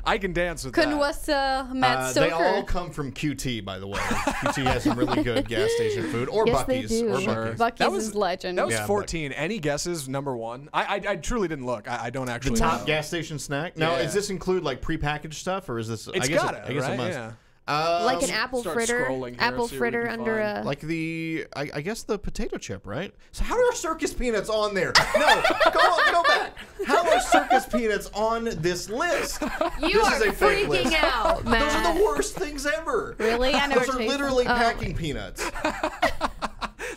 I can dance with Couldn't that. was Matt They Stoker. all come from QT, by the way. QT has some really good gas station food, or Yes, they Buc-ee's, do. or Sure. Buc-ee's. Buc-ee's That was- is legend. That was Yeah, 14. Any guesses? Number one? I truly didn't look. I don't The actually top know. gas station snack. Now, Yeah. does this include like prepackaged stuff, or is this? It's I guess got it, it, I guess right? it must. Yeah. Like an apple start fritter. scrolling here, Apple see what we fritter can under find. a. Like the, I guess the potato chip, right? So how are circus peanuts on there? No, go back. How are circus peanuts on this list? You this are is a fake freaking list. out, Those are Matt. the worst things ever. Really? I never Those are tasted literally them. packing peanuts.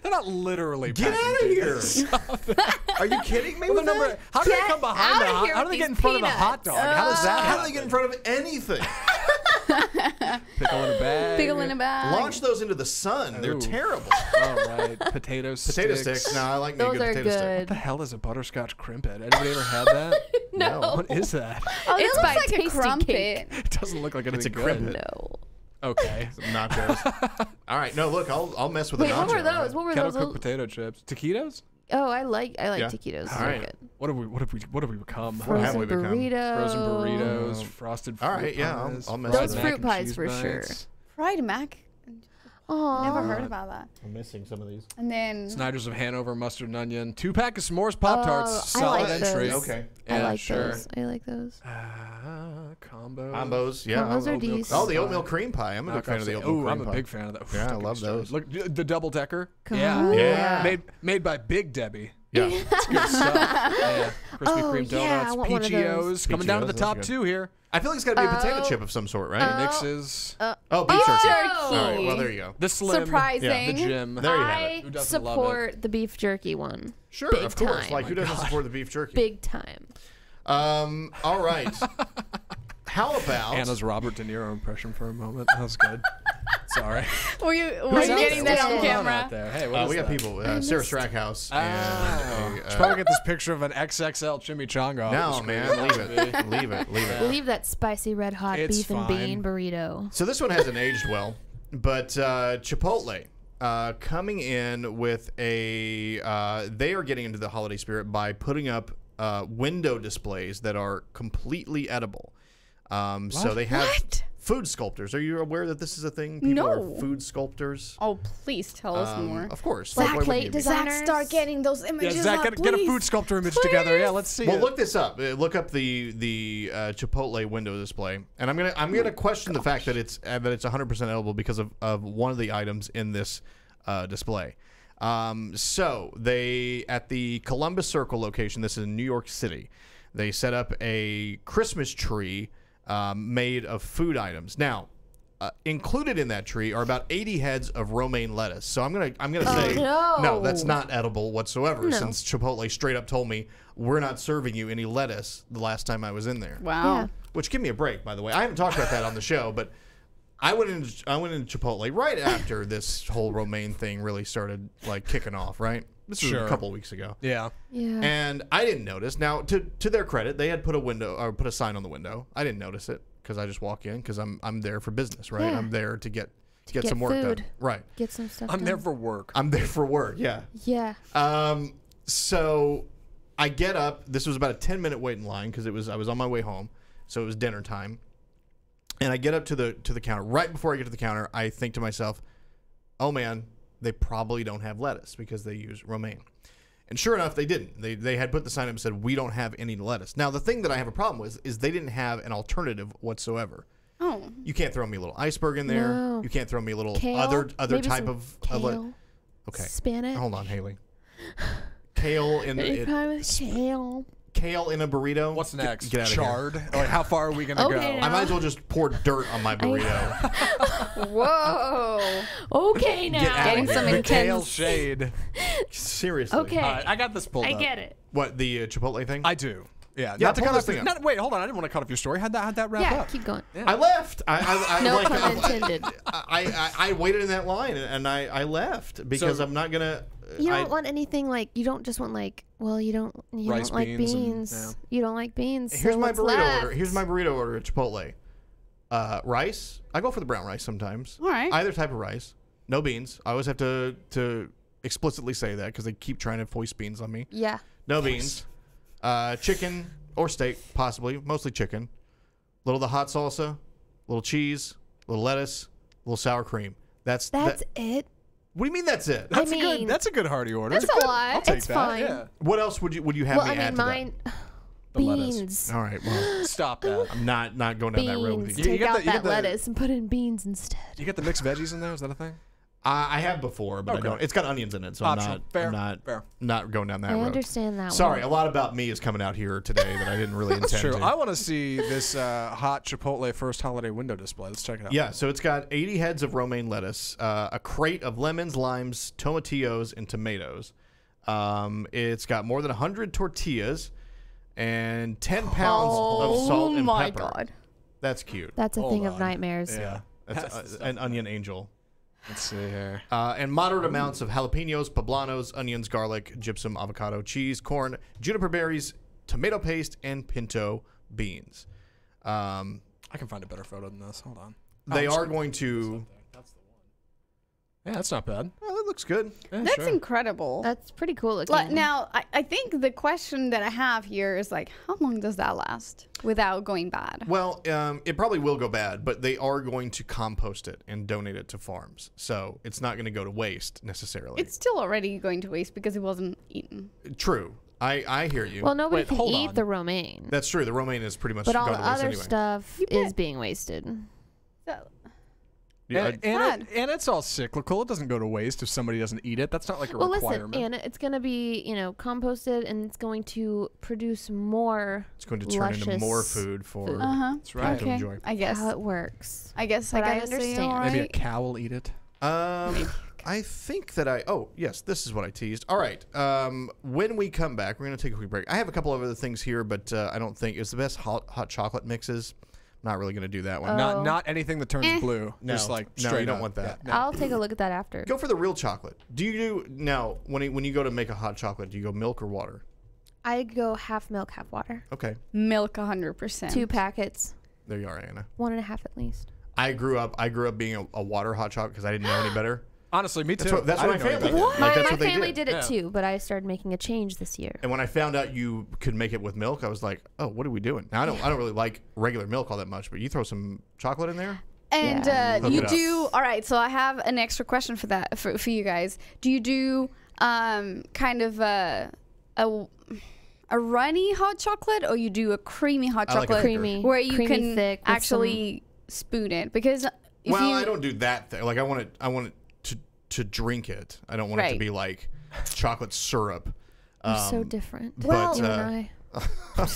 They're not literally. Get packing out of here. peanuts. Are you kidding me Well, with the number, that? how do they Get come behind outta the hot? here How do with they get in these front of a hot peanuts. dog? How does that How do they get in front of anything? Pickle in a bag. Pickle in a bag. Launch those into the sun. They're Ooh. terrible. All right. Potato sticks. Potato sticks. No, I like me a Those good are potato stick. What good. the hell is a butterscotch crimpet? Anybody ever had that? No. What is that? Oh, It's it by looks like a Tasty crumpet. Cake. It doesn't look like anything It's a good. crimpet. No. Okay. Nachos. All right. No, look, I'll mess with Wait, a nacho. what were all those? right? What were Kettle those? cooked potato chips. Taquitos? Oh, I like Yeah. taquitos. All They're right. good. What have we become? What have Frozen we become? burrito. Frozen burritos, frosted fruit All right, yeah, I'll- pies, I'll mess fried with mac fruit and pies cheese for sure. bites. Fried mac. Aw. Never heard about that. I'm missing some of these. And then Snyder's of Hanover mustard and onion. 2-pack of s'mores Pop Tarts. Oh, I Solid like entry. those. Okay. I Yeah, like sure. those. I like those. Combos. Combos, yeah. Combos are Oatmeal decent. Oh, the oatmeal cream pie. I'm a big fan of the oatmeal cream I'm pie. a big fan of that. Yeah, I Don't get love me started. those. Look, the double decker. Come Yeah. on. Yeah. Made by Big Debbie. Yeah. It's good stuff. Yeah. Krispy Oh, Kreme yeah, I donuts, want one of Peachios. those. Coming down to the Peachios, top that's 2 here. I feel like it's got to be a potato chip of some sort, right? Mixes. Oh, beef jerky. jerky. All right, well, there you go. The slim. Surprising. The gym. There you have I it. Who doesn't love support the beef jerky one. Sure, Big of course. time. Like, who doesn't support the beef jerky? Big time. All right. How about Anna's Robert De Niro impression for a moment. That was good. Sorry. were you Who's out getting there? that What's on going camera? out there? Hey, what is we got that? people. Sarah Strackhouse and Should probably get this picture of an XXL chimichanga. off the no, screen. man, leave it. Leave that spicy red hot It's beef and fine. bean burrito. So this one hasn't aged well, but Chipotle coming in with a they are getting into the holiday spirit by putting up window displays that are completely edible. So they have food sculptors. Are you aware that this is a thing? People No. are food sculptors. Oh, please tell us more. Of course. Zach why wouldn't plate you be? design- Zach, start getting those Yeah, images Zach, up, get a please. food sculptor image together. Yeah, let's see Well, it. look this up. Look up the Chipotle window display, and I'm gonna question the fact that it's 100% edible because of one of the items in this display. So they at the Columbus Circle location. This is in New York City. They set up a Christmas tree made of food items. Now, included in that tree are about 80 heads of romaine lettuce. So I'm gonna say no. that's not edible whatsoever. No. Since Chipotle straight up told me we're not serving you any lettuce the last time I was in there. Wow. Which, give me a break, by the way. I haven't talked about that on the show, but I went into Chipotle right after this whole romaine thing really started like kicking off, right? This was a couple of weeks ago. Yeah. And I didn't notice. Now, to their credit, they had put a sign on the window. I didn't notice it because I just walk in because I'm there for business, right? Yeah. I'm there to get some work food. done. Right. Get some stuff I'm done. there for work. I'm there for work, yeah. Yeah. So I get up. This was about a 10-minute wait in line because I was on my way home. So it was dinner time. And I get up to the counter. Right before I get to the counter, I think to myself, oh man, they probably don't have lettuce because they use romaine. And sure enough, they didn't. They had put the sign up and said, we don't have any lettuce. Now, the thing that I have a problem with is they didn't have an alternative whatsoever. Oh. You can't throw me a little iceberg in there. No. You can't throw me a little Kale? other Maybe type some of kale. Okay. Spinach. Hold on, Haley. Kale in Kale. kale in a burrito. What's next? Get out of here. Chard? Like, how far are we going to Okay, go? now. I might as well just pour dirt on my burrito. Whoa. Okay, now. Get out Getting of some here. The kale intense. shade. Seriously. Okay. All right, I got this pulled I up. get it. What, the Chipotle thing? I do. Yeah. Yeah, Not to pull cut this off. thing up. Not, wait, hold on. I didn't want to cut off your story. How'd that wrap Yeah, up? keep going. I left. I No like, pun intended. I waited in that line and I left because So- I'm not gonna. You don't want anything like, you don't just want like, well, you don't Rice, like beans, beans. and- You don't like beans. Here's so my what's burrito left? order. Here's my burrito order at Chipotle. Rice. I go for the brown rice sometimes. All right. Either type of rice. No beans. I always have to explicitly say that because they keep trying to foist beans on me. Yeah. No beans. Chicken or steak, possibly. Mostly chicken. Little of the hot salsa. Little cheese. Little lettuce. Little sour cream. That's it. What do you mean that's it? That's mean, that's a good hearty order. That's a lot. I'll take It's that. fine. Yeah. What else would you have Well, me I mean, add to mine. The lettuce. Beans. that? All right. Well, Stop that. I'm not going down that road with Beans. you. You Take get out the- you that get the- lettuce and put in beans instead. You get the mixed veggies in there? Is that a thing? I have before, but I Okay. don't. It's got onions in it, so Optional. I'm Fair. not going down that road. I understand that Sorry, one. a lot about me is coming out here today that I didn't really intend That's true. to. I want to see this hot Chipotle first holiday window display. Let's check it out. Yeah, so it's got 80 heads of romaine lettuce, a crate of lemons, limes, tomatillos, and tomatoes. It's got more than 100 tortillas and 10 pounds of salt and Oh my pepper. God. That's cute. That's a Hold thing of on. nightmares. Yeah, that's an onion angel. Let's see here. And moderate amounts of jalapenos, poblanos, onions, garlic, gypsum, avocado, cheese, corn, juniper berries, tomato paste, and pinto beans. I can find a better photo than this. Hold on. They Oh, are sorry. going to. Yeah, that's not bad. Oh, that looks good. Yeah, That's sure. incredible. That's pretty cool looking. Now, I think the question that I have here is like, how long does that last without going bad? Well, it probably will go bad, but they are going to compost it and donate it to farms. So it's not going to go to waste necessarily. It's still already going to waste because it wasn't eaten. True. I hear you. well, nobody Wait, can hold eat on. the romaine, That's true. The romaine is pretty much but all gone the to waste other anyway. stuff You is bet. being wasted. So, Yeah, And it's all cyclical. It doesn't go to waste if somebody doesn't eat it. That's not like a Well, listen, requirement. and it's going to be, composted, and it's going to produce more. it's going to turn into more luscious food for food. That's right. to okay. enjoy. I guess. How it works. I guess But I I gotta say, understand. all Maybe a right. cow will eat it. I think that oh, yes, this is what I teased. All right. When we come back, we're going to take a quick break. I have a couple of other things here, but I don't think it's the best hot chocolate mixes. I'm not really going to do that one. Not anything that turns blue. No. Just like No, straight you don't up. want that. Yeah, no. I'll take a look at that after. Go for the real chocolate. Do you do now when you go to make a hot chocolate? Do you go milk or water? I go half milk, half water. Okay, Milk 100%. 2 packets, there you are, Anna. 1.5 at least. I grew up being a water hot chocolate because I didn't know any better. Honestly, me too. That's I what my didn't know family any did. better. Like, that's my what they family did. did it Yeah. too, but I started making a change this year. And when I found out you could make it with milk, I was like, "Oh, what are we doing?" Now I don't really like regular milk all that much, but you throw some chocolate in there. And Hook you it up. do all right. So I have an extra question for that for you guys. Do you do kind of a runny hot chocolate, or you do a creamy hot I like it chocolate Creamy. where you Creamy can thick with actually spoon it? Because if Well, you, I don't do that thing. Like I want it to drink it. I don't want it to Right. be like chocolate syrup. We're so different. but, you and I.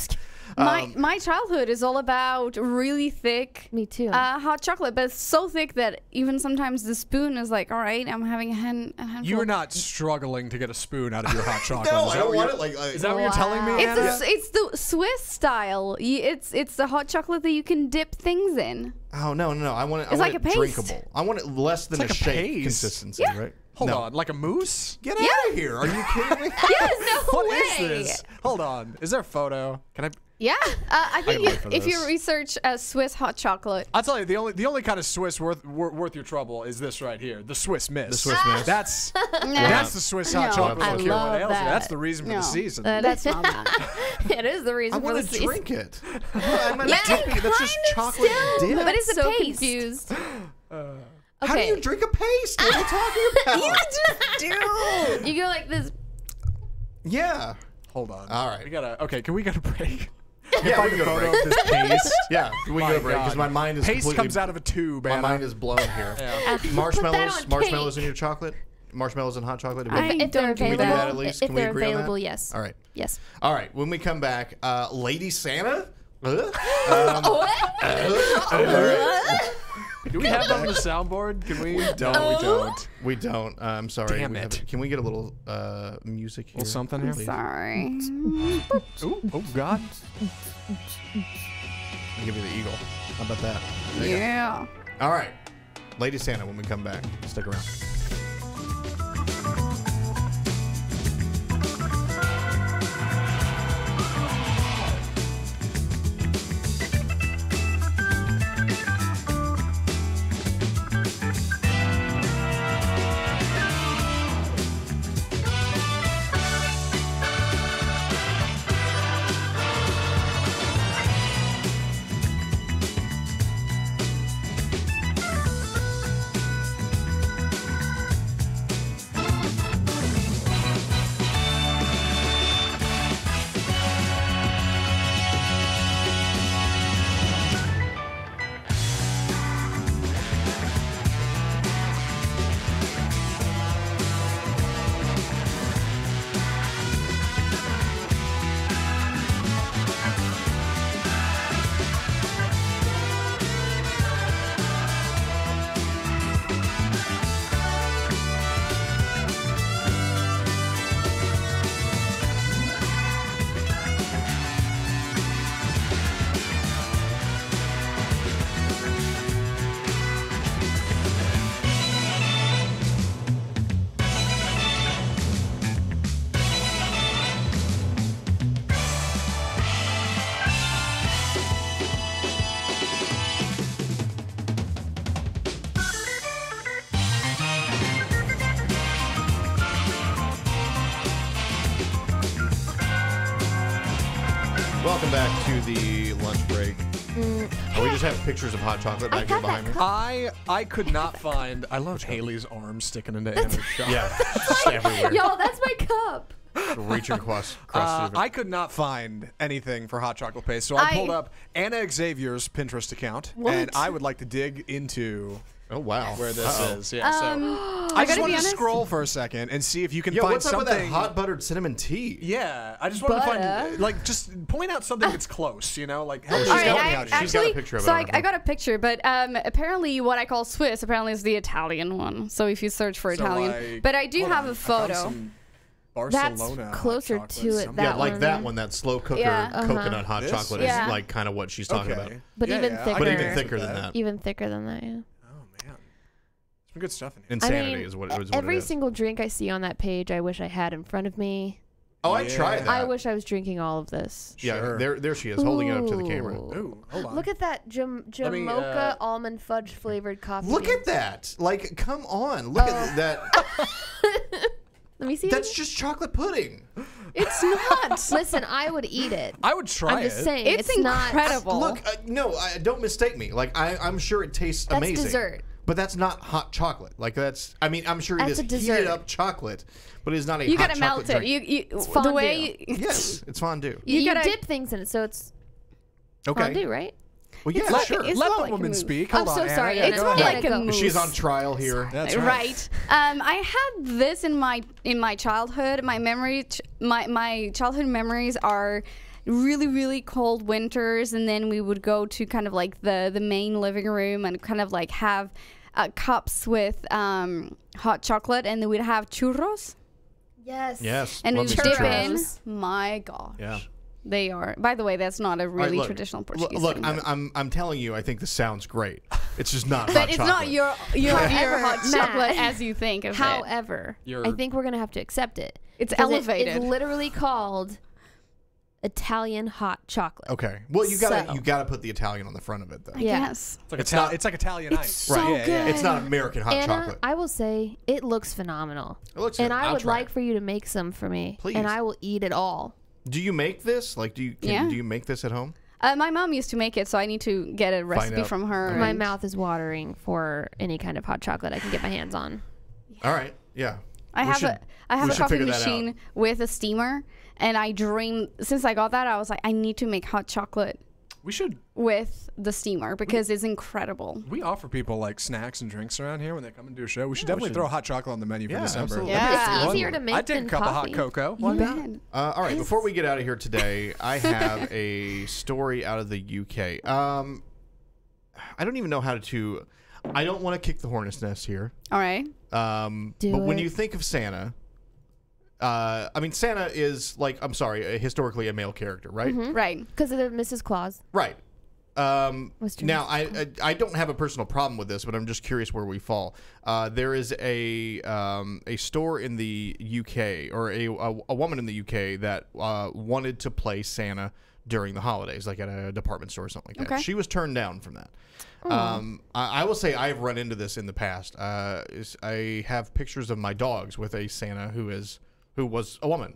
My childhood is all about really thick. Me too. Hot chocolate, but it's so thick that even sometimes the spoon is like, all right, I'm having a handful. You're not struggling to get a spoon out of your hot chocolate. No, Is I that don't what want you're- it like. Is that what you're telling me, Anna? It's the Swiss style. It's the hot chocolate that you can dip things in. Oh no. I want it. It's like it a paste. drinkable. I want it less than like a a shake paste. consistency, Yeah. right? Hold No. on, like a mousse? Get out of here! Are you kidding me? Yes, no What way. is this? Hold on. Is there a photo? Can I? Yeah, I think can look for if you this. research Swiss hot chocolate, I'll tell you, the only kind of Swiss worth your trouble is this right here, the Swiss Miss. The Swiss Miss. That's No. that's the Swiss hot No. chocolate. I don't care what love ails you. that. That's the reason for No. the season. That's not that. It is the I reason for the want to season. drink it. I'm not Yeah, dipping it. That's just chocolate dip. but it's a so paste. confused. How do you drink a paste? What are you talking about? You just do. You go like this. Yeah. Hold on. All right. We gotta. Okay, can we get a break? Yeah, we can go to Photo break. of this paste. Yeah, we My can go to break God. because my mind is Paste completely. comes out of a tube, My Anna. mind is blown here. Yeah. Marshmallows, on marshmallows cake. in your chocolate. Marshmallows and hot chocolate. I If they're don't do available, Can we do that at least? if Can we they're agree on that? available, yes. All right. Yes. All right. When we come back, Lady Santa. Do we have that on the soundboard? Can we? We don't. We don't. I'm sorry. Damn We it. haven't- Can we get a little music here? Little something here. please? Sorry. Ooh, oh God. I'll give you the eagle. How about that? There you go. Yeah. All right. Lady Santa, when we come back, stick around. Welcome back to the lunch break. We just have pictures of hot chocolate back here got that behind me. I could not find. I love Haley's arm sticking into Anna's shot. Yeah, just everywhere. Y'all, that's my cup. Reaching across I could not find anything for hot chocolate paste, so I pulled up Anna Xavier's Pinterest account, and I would like to dig into Oh wow, where this is. Yeah, so I I just gotta be wanted to honest. scroll for a second and see if you can Yo, find what's up with something. that hot buttered cinnamon tea? Yeah, I just wanted to Butter. find like just point out something that's close. You know, like help She's us All help got me it. out She's here. got a actually, picture of it so on her I got a picture, but apparently what I call Swiss apparently is the Italian one. So if you search for So, Italian, like, but I do hold have on, a I found photo. some That's Barcelona hot closer chocolate to it, somewhere. Yeah, that like one. that one, that slow cooker Yeah. coconut hot This? chocolate Yeah. is like kind of what she's talking Okay. about. But Yeah, even yeah, I thicker. But can even agree thicker with than that. Even thicker than that, yeah. Oh man, some good stuff in here. Insanity I mean, is what it every is. single drink I see on that page, I wish I had in front of me. Oh, I Yeah. tried that. I wish I was drinking all of this. Yeah, Sure. there she is, holding it up to the camera. Ooh. Ooh, hold on. Look at that Let me, Jamocha almond fudge flavored coffee. Look bean. at that! Like, come on, look at that. Let me see. That's just chocolate pudding. It's not. Listen, I would eat it. I would try I'm just it. saying, It's not. incredible. Look, no, don't mistake me. Like, I'm sure it tastes That's amazing. dessert. But that's not hot chocolate. Like that's. I mean, I'm sure it That's is a dessert. heated up chocolate, but it is not a You hot gotta chocolate melt it. drink. You the fondue. way. Yes, it's fondue. You gotta- dip things in it, so it's Okay. fondue, right? Well, yeah, like- sure. it's Let not the like a woman mousse. speak. I'm Hold so on, sorry, Anna. Anna. It's Go more ahead. like Yeah, a go. mousse. She's on trial here. That's Right. I had this in my childhood. My childhood memories are really, really cold winters, and then we would go to kind of like the main living room and kind of like have cups with hot chocolate, and then we'd have churros. Yes. And we love would me some dip in. churros. My gosh. Yeah. They are. By the way, that's not a All right, really look, traditional Portuguese Look, thing. but- I'm telling you, I think this sounds great. It's just not but hot it's chocolate. not your hot Matt, chocolate as you think of it. However, You're- I think we're gonna have to accept it. It's 'Cause elevated. It's literally called Italian hot chocolate. Okay. Well, you So- gotta put the Italian on the front of it, though. Yeah. Yes. It's like Italian It's ice. so Right. Yeah, yeah. good. It's not American hot Anna, chocolate. I will say it looks phenomenal. It looks And good. I I'll would try like it. for you to make some for me. Please. And I will eat it all. Do you make this? Like, do Yeah. you make this at home? My mom used to make it, so I need to get a recipe out. from her. My and- mouth is watering for any kind of hot chocolate I can get my hands on. All right. Yeah. I We have should- I have we a should coffee figure that out. machine with a steamer, and I dream since I got that I was like I need to make hot chocolate We should. with the steamer because it's incredible. We offer people like snacks and drinks around here when they come and do a show. We should definitely throw hot chocolate on the menu for Yeah, December. absolutely. Yeah. It's easier to make I'd take than a cup coffee. of hot cocoa. Why You not? bet. All right. Before we get out of here today, I have a story out of the UK. I don't even know how to. I don't want to kick the hornet's nest here. All right. Do But when it. you think of Santa, I mean, Santa is like, I'm sorry, historically a male character, right? Right. Because of the Mrs. Claus. Right. Western Now, Mrs. I don't have a personal problem with this, but I'm just curious where we fall. There is a store in the UK, or a woman in the UK that wanted to play Santa during the holidays, like at a department store or something like that. Okay. She was turned down from that. I will say I've run into this in the past. I have pictures of my dogs with a Santa who was a woman.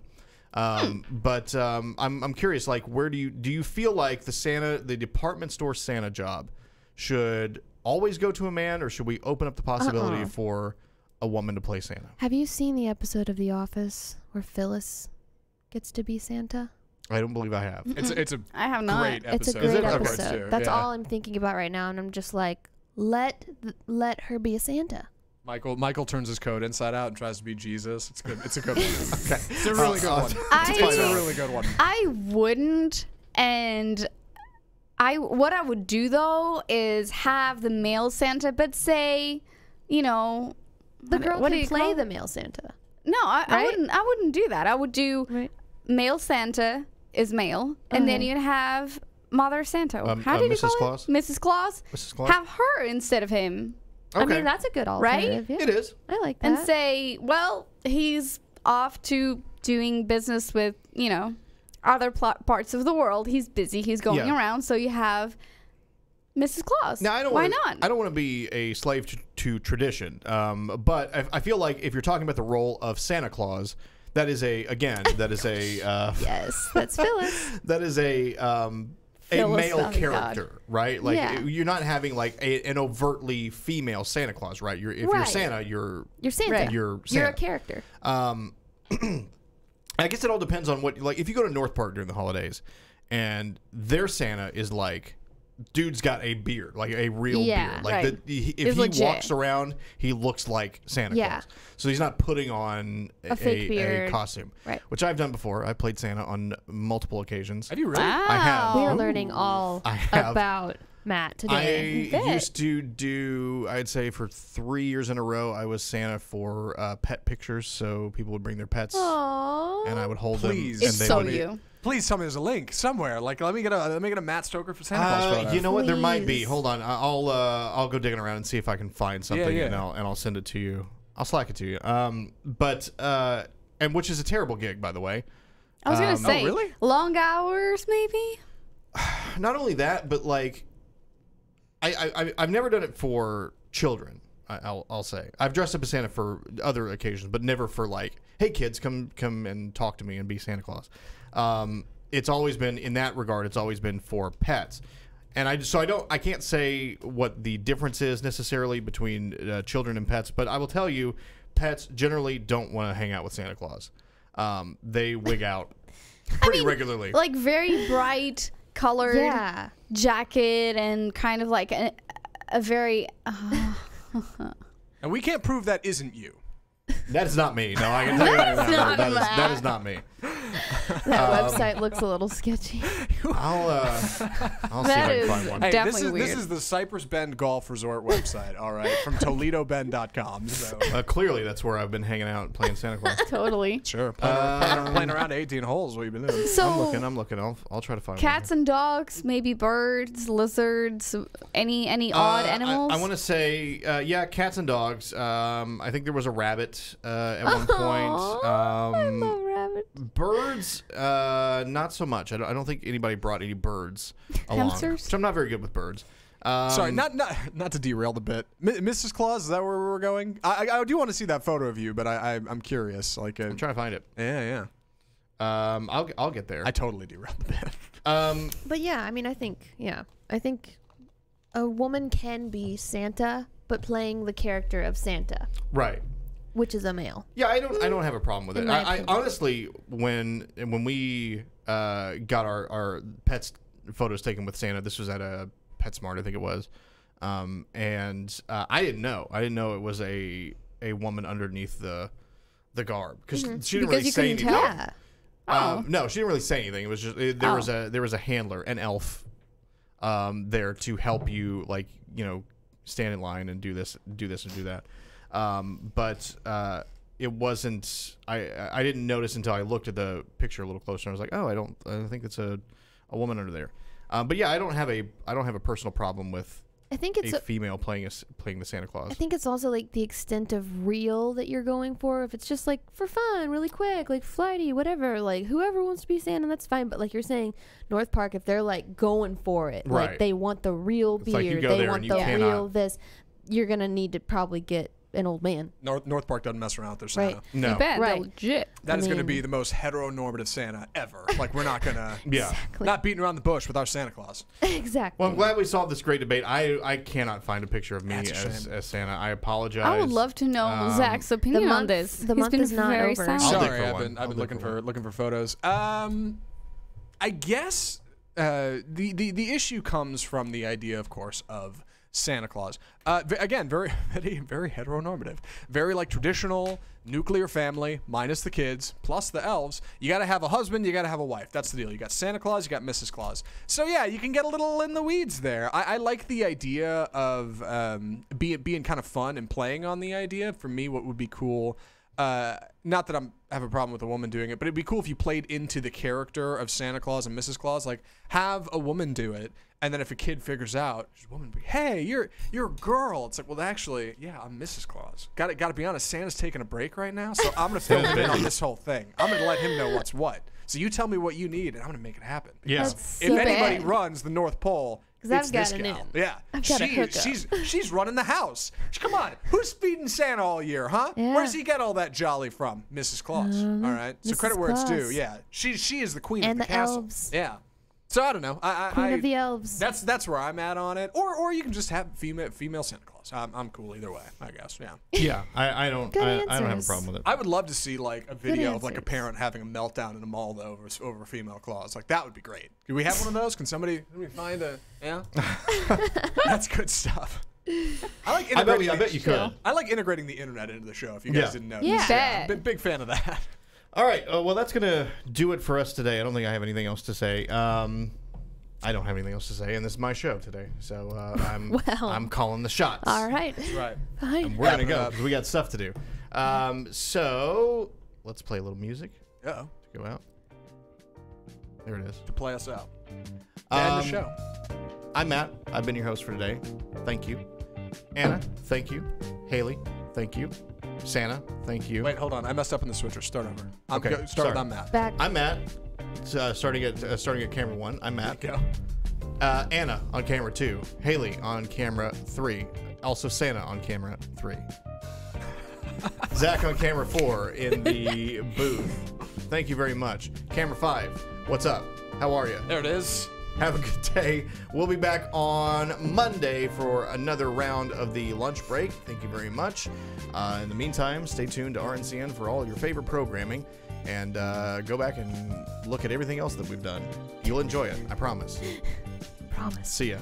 But I'm curious, like, where do you feel like the department store Santa job should always go to a man, or should we open up the possibility for a woman to play Santa? Have you seen the episode of The Office where Phyllis gets to be Santa? I don't believe I have. It's a I have not. great episode. It's a great it? Okay. episode. Too. That's Yeah. all I'm thinking about right now, and I'm just like, let her be a Santa. Michael turns his coat inside out and tries to be Jesus. It's good. It's a good one. Okay. It's a really good one. I- It's a really good one. I wouldn't, and what I would do though is have the male Santa, but say, you know, The girl what do can you play call- the male Santa. No, I Right? wouldn't. I wouldn't do that. I would do Right. male Santa is male, and then you'd have Mother Santa. How did you Mrs. call Claus? it? Mrs. Claus. Mrs. Claus? Have her instead of him, I Okay. mean, that's a good Right? alternative. Yeah. It is. I like that. and say, well, he's off to doing business with other parts of the world. He's busy. He's going Yeah. around. So you have Mrs. Claus. Now, Why wanna, not? I don't want to be a slave to tradition, but I feel like if you're talking about the role of Santa Claus, that is a yes, that's Phyllis. that is a Phyllis, male oh my character, right? Like Yeah. you're not having like an overtly female Santa Claus, right? If you're Right. Santa, you're You're Santa. Right. you're You're Santa. a character. I guess it all depends on what, like, if you go to North Park during the holidays and their Santa is like, dude's got a beard, like a real Yeah, beard. Like, right. if It's he legit. walks around, he looks like Santa Yeah. Claus. So he's not putting on A fake a beard. costume, Right. which I've done before. I played Santa on multiple occasions. Have you really? I have. We are learning all I have. about Matt today. I used to do, I'd say for 3 years in a row, I was Santa for pet pictures. So people would bring their pets Aww. and I would hold Please. them. It's and so would, you. Please tell me there's a link somewhere. Like, let me get a Matt Stoker for Santa Claus photo. You know what? There might be. Please. Hold on. I'll go digging around and see if I can find something, yeah. and I'll send it to you. I'll Slack it to you. And which is a terrible gig, by the way. I was gonna say, really? long hours, maybe. Not only that, but like, I've never done it for children. I'll say I've dressed up as Santa for other occasions, but never for like, hey kids, come and talk to me and be Santa Claus. It's always been in that regard. It's always been for pets, and I can't say what the difference is necessarily between children and pets, but I will tell you, pets generally don't want to hang out with Santa Claus. They wig out pretty regularly. Like very bright colored Yeah. jacket and kind of like a very. And we can't prove that isn't you. That is not me. No, I can tell you that, not that Matt. is not me. That website looks a little sketchy. I'll see if I That can is find one. Hey, definitely this weird. is the Cypress Bend Golf Resort website, all right, from ToledoBend.com. So. Clearly, that's where I've been hanging out playing Santa Claus. Totally. Sure, playing around 18 holes. What you been doing? So I'm looking. I'll try to find cats one and dogs, maybe birds, lizards, any odd animals. I want to say, yeah, cats and dogs. I think there was a rabbit at one point. I love rabbits. Birds, not so much. I don't think anybody brought any birds along. Hamsters? Which I'm not very good with birds. Sorry, not to derail the bit. Mrs. Claus, is that where we're going? I do want to see that photo of you, but I'm curious. Like, I'm trying to find it. yeah. I'll get there. I totally derailed the bit. But yeah, I mean, I think a woman can be Santa, but playing the character of Santa, Right. which is a male. Yeah, I don't have a problem with it. In my I opinion. honestly, when we got our pets photos taken with Santa, this was at a PetSmart, I think it was, and I didn't know it was a woman underneath the garb because she didn't really you say couldn't anything. tell? Yeah. No, she didn't really say anything. It was just there was a handler, an elf, there to help you, like, stand in line and do this and do that. But it wasn't. I didn't notice until I looked at the picture a little closer. And I was like, oh, I don't think it's a woman under there. But yeah, I don't have a personal problem with I think it's a female playing the Santa Claus. I think it's also like the extent of real that you're going for. If it's just like for fun, really quick, like flighty, whatever, like whoever wants to be Santa, that's fine. But like you're saying, North Park, if they're like going for it, Right. like they want the real It's like you beard, go they there want and the you real cannot- this, you're gonna need to probably get an old man. North Park doesn't mess around with their Santa. Right. No. You bet. Right. They're legit. That I is going to mean- be the most heteronormative Santa ever. Like, we're not going to... Yeah. Exactly. Not beating around the bush with our Santa Claus. Exactly. Well, I'm glad we solved this great debate. I cannot find a picture of me That's a shame. as Santa. I apologize. I would love to know Zach's opinion on month- this. the He's month been is not very over. silent. I'll dig Sorry, for I've one. been I'll dig looking for looking for photos. I guess the issue comes from the idea, of course, of Santa Claus. Again, very very heteronormative, very like traditional nuclear family minus the kids plus the elves. You got to have a husband, you got to have a wife. That's the deal. You got Santa Claus, you got Mrs. Claus. So yeah, you can get a little in the weeds there. I like the idea of being kind of fun and playing on the idea. For me, what would be cool. Not that I have a problem with a woman doing it, but it'd be cool if you played into the character of Santa Claus and Mrs. Claus. Like, have a woman do it, and then if a kid figures out, a woman be, hey, you're a girl. It's like, well, actually, yeah, I'm Mrs. Claus. Got to be honest. Santa's taking a break right now, so I'm gonna fill him in on this whole thing. I'm gonna let him know what's what. So you tell me what you need, and I'm gonna make it happen. Yeah. That's If so anybody bad. runs the North Pole, 'Cause I've it's got this an gal. in. Yeah, I've got a hookup. she's running the house. Come on, who's feeding Santa all year, huh? Yeah. Where does he get all that jolly from? Mrs. Claus. All right, so Mrs. credit where it's due. Claus. Yeah, she is the queen And of the the castle. elves. Yeah. So I don't know. Queen of the elves. That's where I'm at on it. Or you can just have female Santa Claus. I'm cool either way, I guess. Yeah. Yeah, I don't Good I don't have a answers. problem with it. I would love to see like a video of like a answers. parent having a meltdown in a mall though over a female Claus. Like that would be great. Do we have one of those? Can somebody find a yeah? That's good stuff. I like I integrating. bet you could. I like integrating the internet into the show. If you guys Yeah. didn't know, Yeah. I'm a big fan of that. All right. Well, that's gonna do it for us today. I don't think I have anything else to say. I don't have anything else to say, and this is my show today, so Well. I'm calling the shots. All right. Right. Fine. We're gonna Wrapping it go up. because we got stuff to do. So let's play a little music Uh-oh. to go out. There it is. To play us out. And the show. I'm Matt. I've been your host for today. Thank you. Anna, thank you. Haley, thank you. Santa, thank you. Wait, hold on. I messed up in the switcher. Start over. Okay, Start with sorry. I'm Matt. Back. I'm Matt. Starting at camera 1. I'm Matt. Go. Anna on camera 2. Haley on camera 3. Also Santa on camera 3. Zach on camera 4 in the booth. Thank you very much. Camera 5. What's up? How are you? There it is. Have a good day. We'll be back on Monday for another round of the lunch break. Thank you very much. In the meantime, stay tuned to RNCN for all your favorite programming. And go back and look at everything else that we've done. You'll enjoy it, I promise. Promise. See ya.